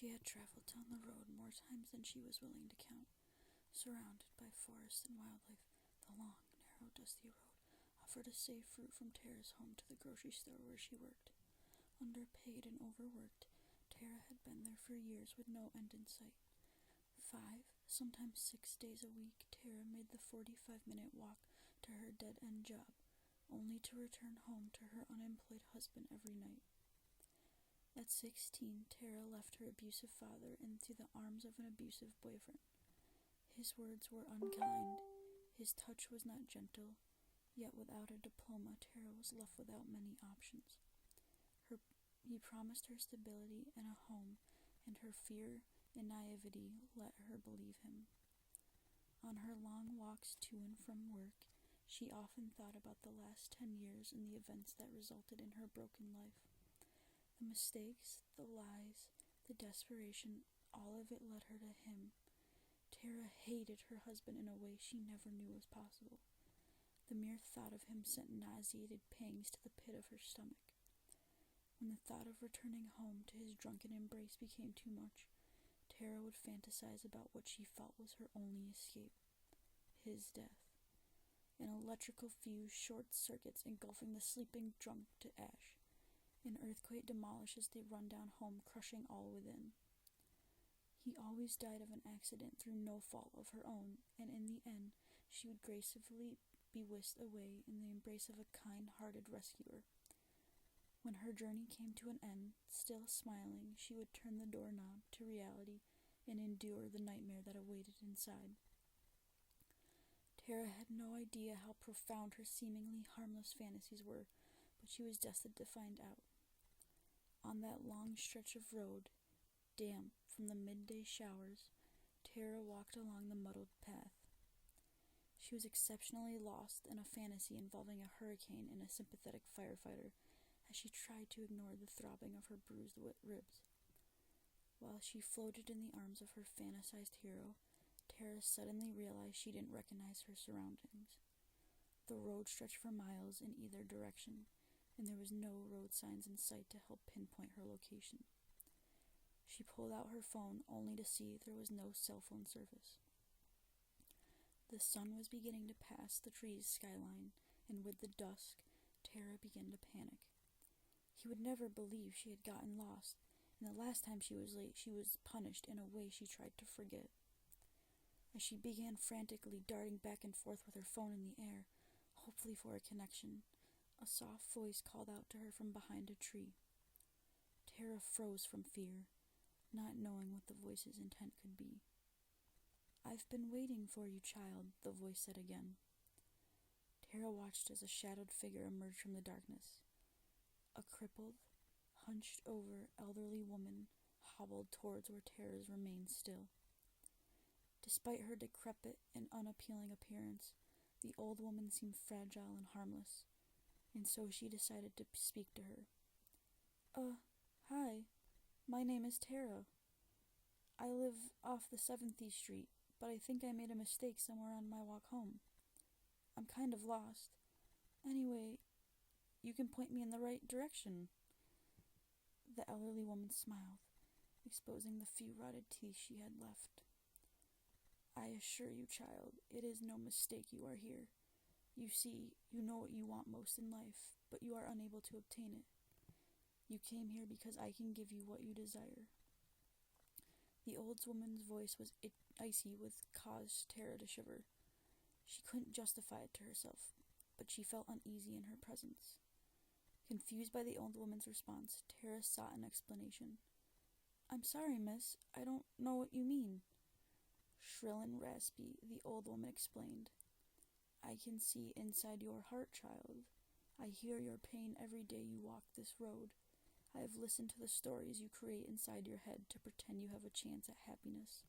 She had traveled down the road more times than she was willing to count. Surrounded by forest and wildlife, the long, narrow, dusty road offered a safe route from Tara's home to the grocery store where she worked. Underpaid and overworked, Tara had been there for years with no end in sight. 5, sometimes 6 days a week, Tara made the 45-minute walk to her dead-end job, only to return home to her unemployed husband every night. At 16, Tara left her abusive father into the arms of an abusive boyfriend. His words were unkind, his touch was not gentle, yet without a diploma, Tara was left without many options. He promised her stability and a home, and her fear and naivety let her believe him. On her long walks to and from work, she often thought about the last 10 years and the events that resulted in her broken life. The mistakes, the lies, the desperation, all of it led her to him. Tara hated her husband in a way she never knew was possible. The mere thought of him sent nauseated pangs to the pit of her stomach. When the thought of returning home to his drunken embrace became too much, Tara would fantasize about what she felt was her only escape: his death. An electrical fuse short-circuits, engulfing the sleeping drunk to ash. An earthquake demolishes the rundown home, crushing all within. He always died of an accident through no fault of her own, and in the end, she would gracefully be whisked away in the embrace of a kind-hearted rescuer. When her journey came to an end, still smiling, she would turn the doorknob to reality and endure the nightmare that awaited inside. Tara had no idea how profound her seemingly harmless fantasies were, but she was destined to find out. On that long stretch of road, damp from the midday showers, Tara walked along the muddled path. She was exceptionally lost in a fantasy involving a hurricane and a sympathetic firefighter, as she tried to ignore the throbbing of her bruised ribs. While she floated in the arms of her fantasized hero, Tara suddenly realized she didn't recognize her surroundings. The road stretched for miles in either direction, and there was no road signs in sight to help pinpoint her location. She pulled out her phone only to see there was no cell phone service. The sun was beginning to pass the trees' skyline, and with the dusk, Tara began to panic. He would never believe she had gotten lost, and the last time she was late, she was punished in a way she tried to forget. As she began frantically darting back and forth with her phone in the air, hopefully for a connection, a soft voice called out to her from behind a tree. Tara froze from fear, not knowing what the voice's intent could be. "I've been waiting for you, child," the voice said again. Tara watched as a shadowed figure emerged from the darkness. A crippled, hunched-over elderly woman hobbled towards where Tara's remained still. Despite her decrepit and unappealing appearance, the old woman seemed fragile and harmless, and so she decided to speak to her. Hi. My name is Tara. I live off the 7th Street, but I think I made a mistake somewhere on my walk home. I'm kind of lost. Anyway, you can point me in the right direction." The elderly woman smiled, exposing the few rotted teeth she had left. "I assure you, child, it is no mistake you are here. You see, you know what you want most in life, but you are unable to obtain it. You came here because I can give you what you desire." The old woman's voice was icy with caused Tara to shiver. She couldn't justify it to herself, but she felt uneasy in her presence. Confused by the old woman's response, Tara sought an explanation. "I'm sorry, miss. I don't know what you mean." Shrill and raspy, the old woman explained. "I can see inside your heart, child. I hear your pain every day you walk this road. I have listened to the stories you create inside your head to pretend you have a chance at happiness.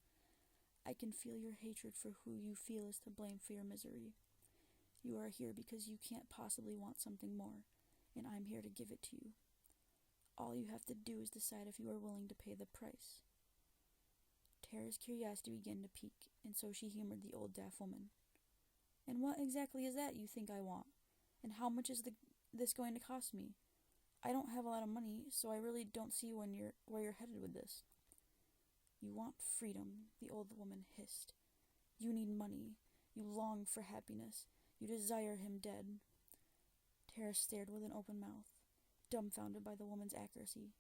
I can feel your hatred for who you feel is to blame for your misery. You are here because you can't possibly want something more, and I'm here to give it to you. All you have to do is decide if you are willing to pay the price." Tara's curiosity began to pique, and so she humored the old deaf woman. "And what exactly is that you think I want? And how much is this going to cost me? I don't have a lot of money, so I really don't see where you're headed with this." You want freedom, the old woman hissed. You need money. You long for happiness. You desire him dead. Tara stared with an open mouth, dumbfounded by the woman's accuracy.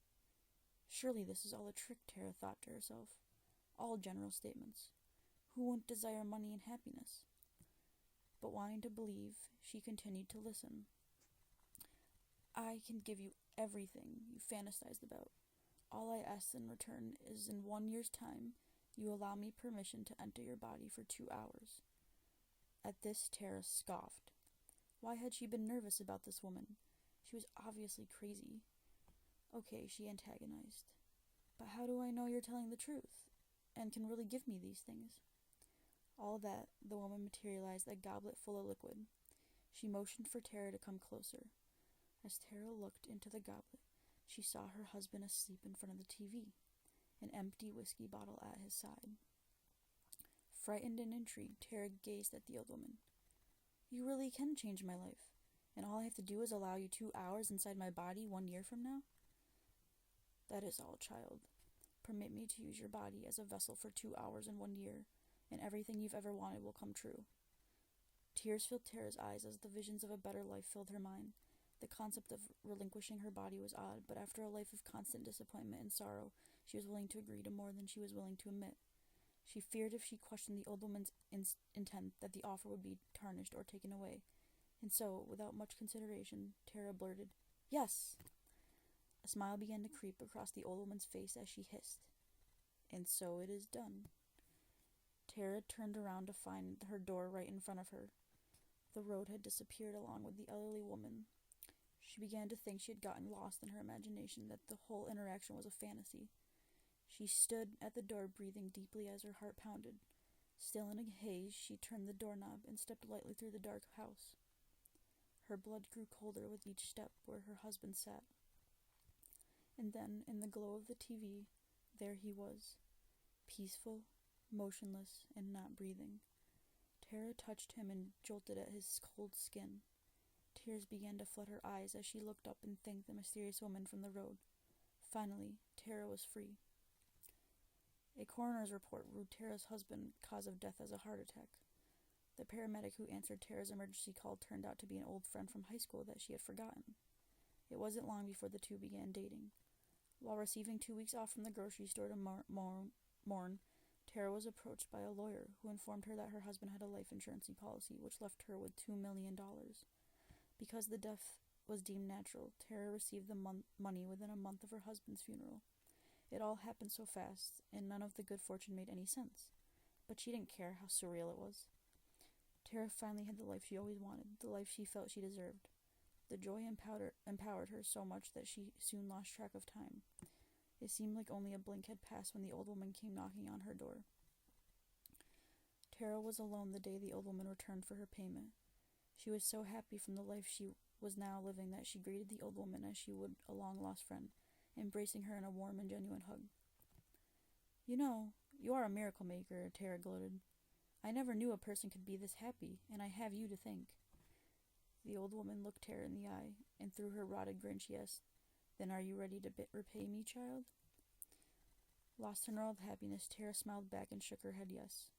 Surely this is all a trick, Tara thought to herself. All general statements. Who wouldn't desire money and happiness? But wanting to believe, she continued to listen. I can give you everything you fantasized about. All I ask in return is in 1 year's time, you allow me permission to enter your body for 2 hours. At this, Tara scoffed. Why had she been nervous about this woman? She was obviously crazy. Okay, she antagonized. But how do I know you're telling the truth, and can really give me these things? All that, the woman materialized a goblet full of liquid. She motioned for Tara to come closer. As Tara looked into the goblet, she saw her husband asleep in front of the TV, an empty whiskey bottle at his side. Frightened and intrigued, Tara gazed at the old woman. You really can change my life, and all I have to do is allow you 2 hours inside my body 1 year from now? That is all, child. Permit me to use your body as a vessel for 2 hours in 1 year, and everything you've ever wanted will come true. Tears filled Tara's eyes as the visions of a better life filled her mind. The concept of relinquishing her body was odd, but after a life of constant disappointment and sorrow, she was willing to agree to more than she was willing to admit. She feared if she questioned the old woman's intent that the offer would be tarnished or taken away, and so, without much consideration, Tara blurted, Yes! A smile began to creep across the old woman's face as she hissed, And so it is done. Tara turned around to find her door right in front of her. The road had disappeared along with the elderly woman. She began to think she had gotten lost in her imagination, that the whole interaction was a fantasy. She stood at the door, breathing deeply as her heart pounded. Still in a haze, she turned the doorknob and stepped lightly through the dark house. Her blood grew colder with each step where her husband sat. And then, in the glow of the TV, there he was, peaceful, motionless, and not breathing. Tara touched him and jolted at his cold skin. Tears began to flood her eyes as she looked up and thanked the mysterious woman from the road. Finally, Tara was free. A coroner's report ruled Tara's husband cause of death as a heart attack. The paramedic who answered Tara's emergency call turned out to be an old friend from high school that she had forgotten. It wasn't long before the two began dating. While receiving 2 weeks off from the grocery store to mourn, Tara was approached by a lawyer who informed her that her husband had a life insurance policy which left her with $2 million. Because the death was deemed natural, Tara received the money within a month of her husband's funeral. It all happened so fast, and none of the good fortune made any sense. But she didn't care how surreal it was. Tara finally had the life she always wanted, the life she felt she deserved. The joy empowered her so much that she soon lost track of time. It seemed like only a blink had passed when the old woman came knocking on her door. Tara was alone the day the old woman returned for her payment. She was so happy from the life she was now living that she greeted the old woman as she would a long-lost friend, embracing her in a warm and genuine hug. You know, you are a miracle maker, Tara gloated. I never knew a person could be this happy, and I have you to thank. The old woman looked Tara in the eye, and through her rotted grin she asked, Then are you ready to repay me, child? Lost in her old happiness, Tara smiled back and shook her head yes.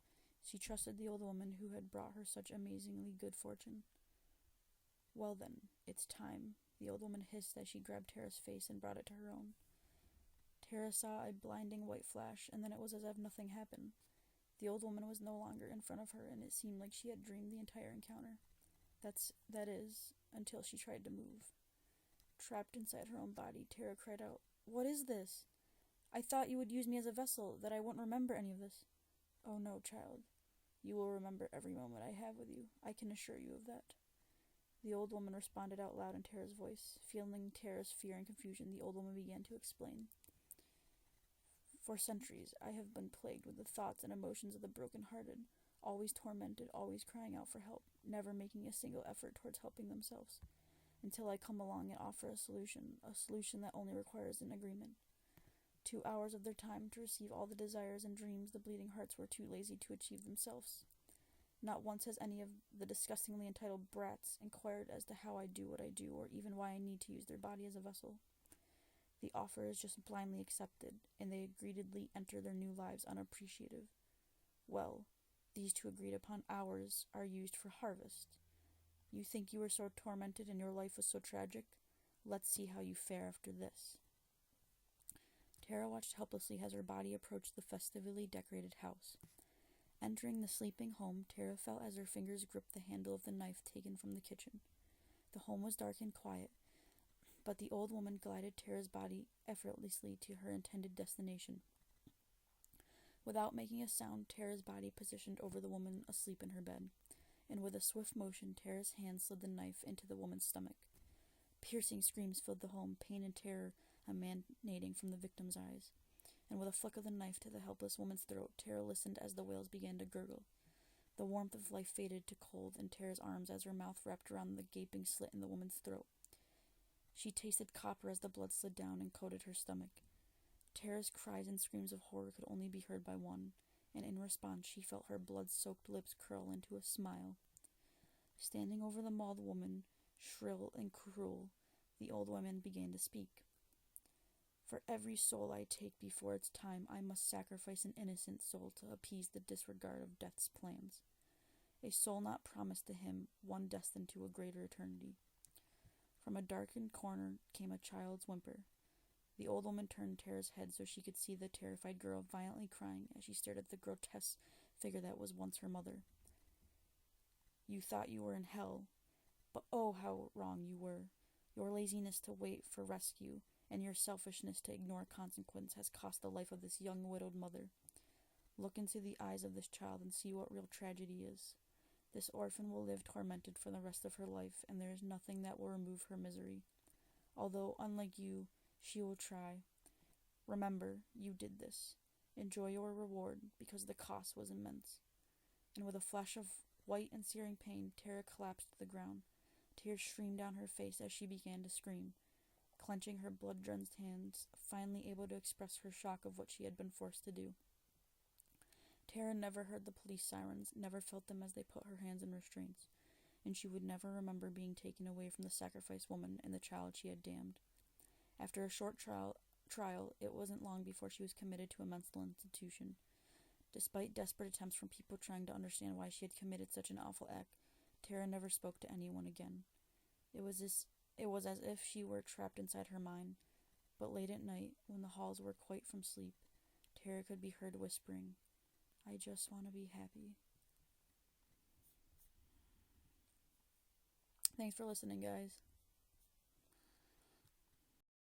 She trusted the old woman who had brought her such amazingly good fortune. Well then, it's time, the old woman hissed as she grabbed Tara's face and brought it to her own. Tara saw a blinding white flash, and then it was as if nothing happened. The old woman was no longer in front of her, and it seemed like she had dreamed the entire encounter. That is, until she tried to move. Trapped inside her own body, Tara cried out, What is this? I thought you would use me as a vessel, that I wouldn't remember any of this. Oh no, child. You will remember every moment I have with you. I can assure you of that. The old woman responded out loud in Tara's voice. Feeling Tara's fear and confusion, the old woman began to explain. For centuries, I have been plagued with the thoughts and emotions of the broken-hearted, always tormented, always crying out for help, never making a single effort towards helping themselves, until I come along and offer a solution that only requires an agreement. 2 hours of their time to receive all the desires and dreams the bleeding hearts were too lazy to achieve themselves. Not once has any of the disgustingly entitled brats inquired as to how I do what I do, or even why I need to use their body as a vessel. The offer is just blindly accepted, and they greedily enter their new lives unappreciative. Well, these two agreed upon hours are used for harvest. You think you were so tormented and your life was so tragic? Let's see how you fare after this. Tara watched helplessly as her body approached the festively decorated house. Entering the sleeping home, Tara felt as her fingers gripped the handle of the knife taken from the kitchen. The home was dark and quiet, but the old woman glided Tara's body effortlessly to her intended destination. Without making a sound, Tara's body positioned over the woman asleep in her bed, and with a swift motion, Tara's hand slid the knife into the woman's stomach. Piercing screams filled the home, pain and terror emanating from the victim's eyes. And with a flick of the knife to the helpless woman's throat, Tara listened as the wails began to gurgle. The warmth of life faded to cold in Tara's arms as her mouth wrapped around the gaping slit in the woman's throat. She tasted copper as the blood slid down and coated her stomach. Tara's cries and screams of horror could only be heard by one, and in response she felt her blood-soaked lips curl into a smile. Standing over the mauled woman, shrill and cruel, the old woman began to speak. For every soul I take before its time, I must sacrifice an innocent soul to appease the disregard of death's plans. A soul not promised to him, one destined to a greater eternity. From a darkened corner came a child's whimper. The old woman turned Tara's head so she could see the terrified girl violently crying as she stared at the grotesque figure that was once her mother. You thought you were in hell, but oh, how wrong you were. Your laziness to wait for rescue and your selfishness to ignore consequence has cost the life of this young widowed mother. Look into the eyes of this child and see what real tragedy is. This orphan will live tormented for the rest of her life, and there is nothing that will remove her misery. Although, unlike you, she will try. Remember, you did this. Enjoy your reward, because the cost was immense. And with a flash of white and searing pain, Tara collapsed to the ground. Tears streamed down her face as she began to scream, clenching her blood-drenched hands, finally able to express her shock of what she had been forced to do. Tara never heard the police sirens, never felt them as they put her hands in restraints, and she would never remember being taken away from the sacrificed woman and the child she had damned. After a short trial, it wasn't long before she was committed to a mental institution. Despite desperate attempts from people trying to understand why she had committed such an awful act, Tara never spoke to anyone again. It was as if she were trapped inside her mind, but late at night, when the halls were quiet from sleep, Tara could be heard whispering, "I just want to be happy." Thanks for listening, guys.